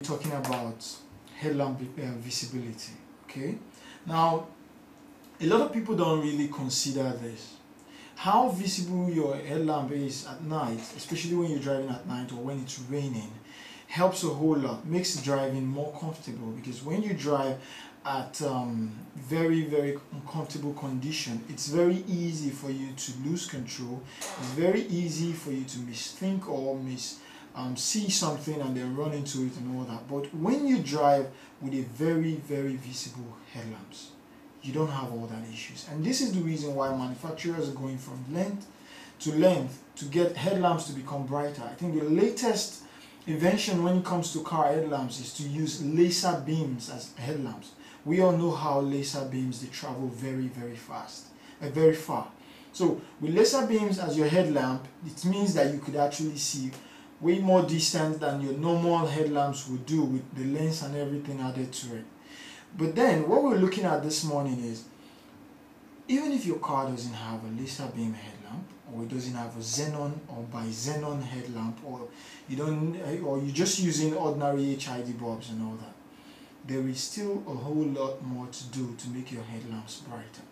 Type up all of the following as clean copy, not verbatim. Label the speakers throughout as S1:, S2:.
S1: Talking about headlamp visibility. Okay, now a lot of people don't really consider this, how visible your headlamp is at night, especially when you're driving at night or when it's raining. Helps a whole lot, makes driving more comfortable, because when you drive at very uncomfortable condition, it's very easy for you to lose control. It's very easy for you to misthink or see something and then run into it and all that. But when you drive with a very visible headlamps, you don't have all that issues. And this is the reason why manufacturers are going from length to get headlamps to become brighter. I think the latest invention when it comes to car headlamps is to use laser beams as headlamps. We all know how laser beams, they travel very fast, very far. So with laser beams as your headlamp, it means that you could actually see way more distance than your normal headlamps would do with the lens and everything added to it. But then what we're looking at this morning is, even if your car doesn't have a laser beam headlamp, or it doesn't have a xenon or bi-xenon headlamp, or you're just using ordinary HID bulbs and all that, there is still a whole lot more to do to make your headlamps brighter.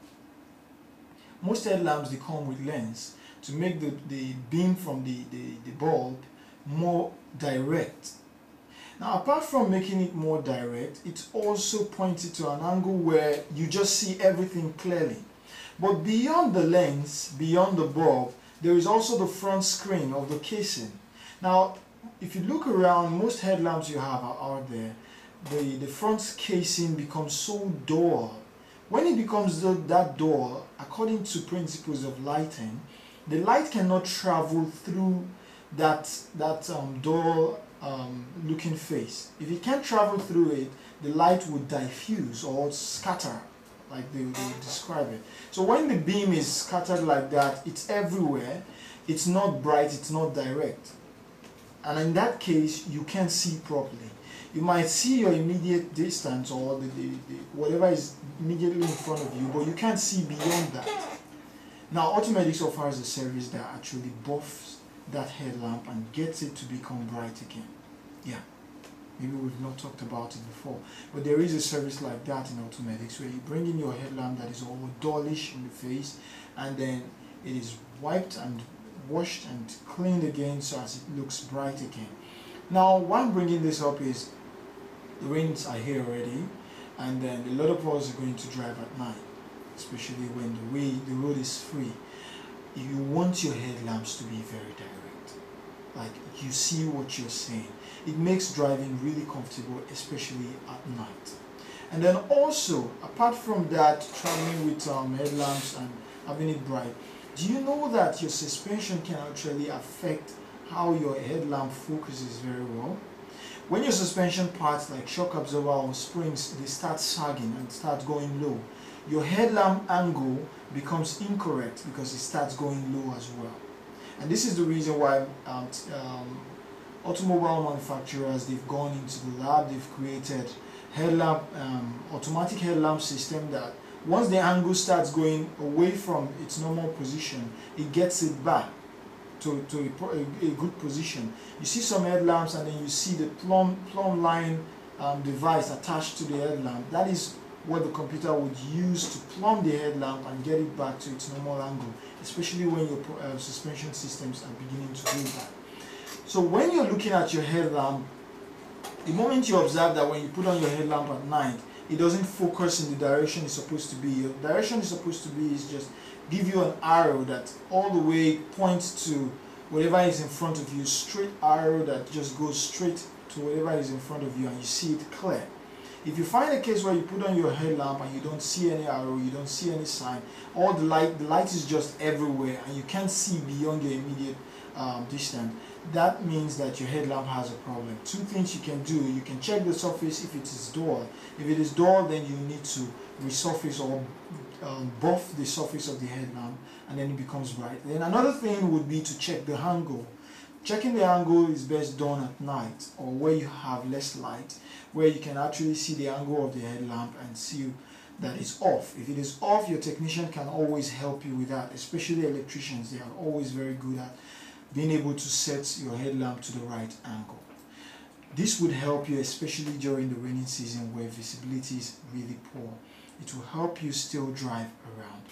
S1: Most headlamps, they come with lens to make the beam from the bulb more direct. Now, apart from making it more direct, it's also pointed to an angle where you just see everything clearly. But beyond the lens, beyond the bulb, there is also the front screen of the casing. Now, if you look around, most headlamps you have are out there, the front casing becomes so dull. When it becomes that dull, according to principles of lighting, the light cannot travel through that dull looking face. If it can't travel through it, the light would diffuse or scatter, like they describe it. So when the beam is scattered like that, it's everywhere, it's not bright, it's not direct. And in that case, you can't see properly. You might see your immediate distance or whatever is immediately in front of you, but you can't see beyond that. Now, Automedics offers a service that actually buffs that headlamp and gets it to become bright again. Yeah, maybe we've not talked about it before, but there is a service like that in Automedics, where you bring in your headlamp that is all dullish in the face, and then it is wiped and washed and cleaned again so as it looks bright again. Now, why I'm bringing this up is the rains are here already, and then a lot of us are going to drive at night, especially when the road is free. You want your headlamps to be very direct, like you see what you're seeing. It makes driving really comfortable, especially at night. And then also, apart from that, traveling with headlamps and having it bright, do you know that your suspension can actually affect how your headlamp focuses very well? When your suspension parts like shock absorber or springs, they start sagging and start going low, your headlamp angle becomes incorrect because it starts going low as well. And this is the reason why automobile manufacturers, they've gone into the lab, they've created headlamp, automatic headlamp system that once the angle starts going away from its normal position, it gets it back to a good position. You see some headlamps and then you see the plumb line device attached to the headlamp. That is what the computer would use to plumb the headlamp and get it back to its normal angle, especially when your suspension systems are beginning to do that. So when you're looking at your headlamp, the moment you observe that when you put on your headlamp at night, it doesn't focus in the direction it's supposed to be. Your direction it's supposed to be is just give you an arrow that all the way points to whatever is in front of you, straight arrow that just goes straight to whatever is in front of you, and you see it clear. If you find a case where you put on your headlamp and you don't see any arrow, you don't see any sign, all the light is just everywhere and you can't see beyond your immediate distance, that means that your headlamp has a problem. Two things you can do: you can check the surface if it is dull. If it is dull, then you need to resurface or buff the surface of the headlamp, and then it becomes bright. Then another thing would be to check the angle. Checking the angle is best done at night, or where you have less light, where you can actually see the angle of the headlamp and see that it's off. If it is off, your technician can always help you with that, especially electricians. They are always very good at being able to set your headlamp to the right angle. This would help you, especially during the raining season where visibility is really poor. It will help you still drive around.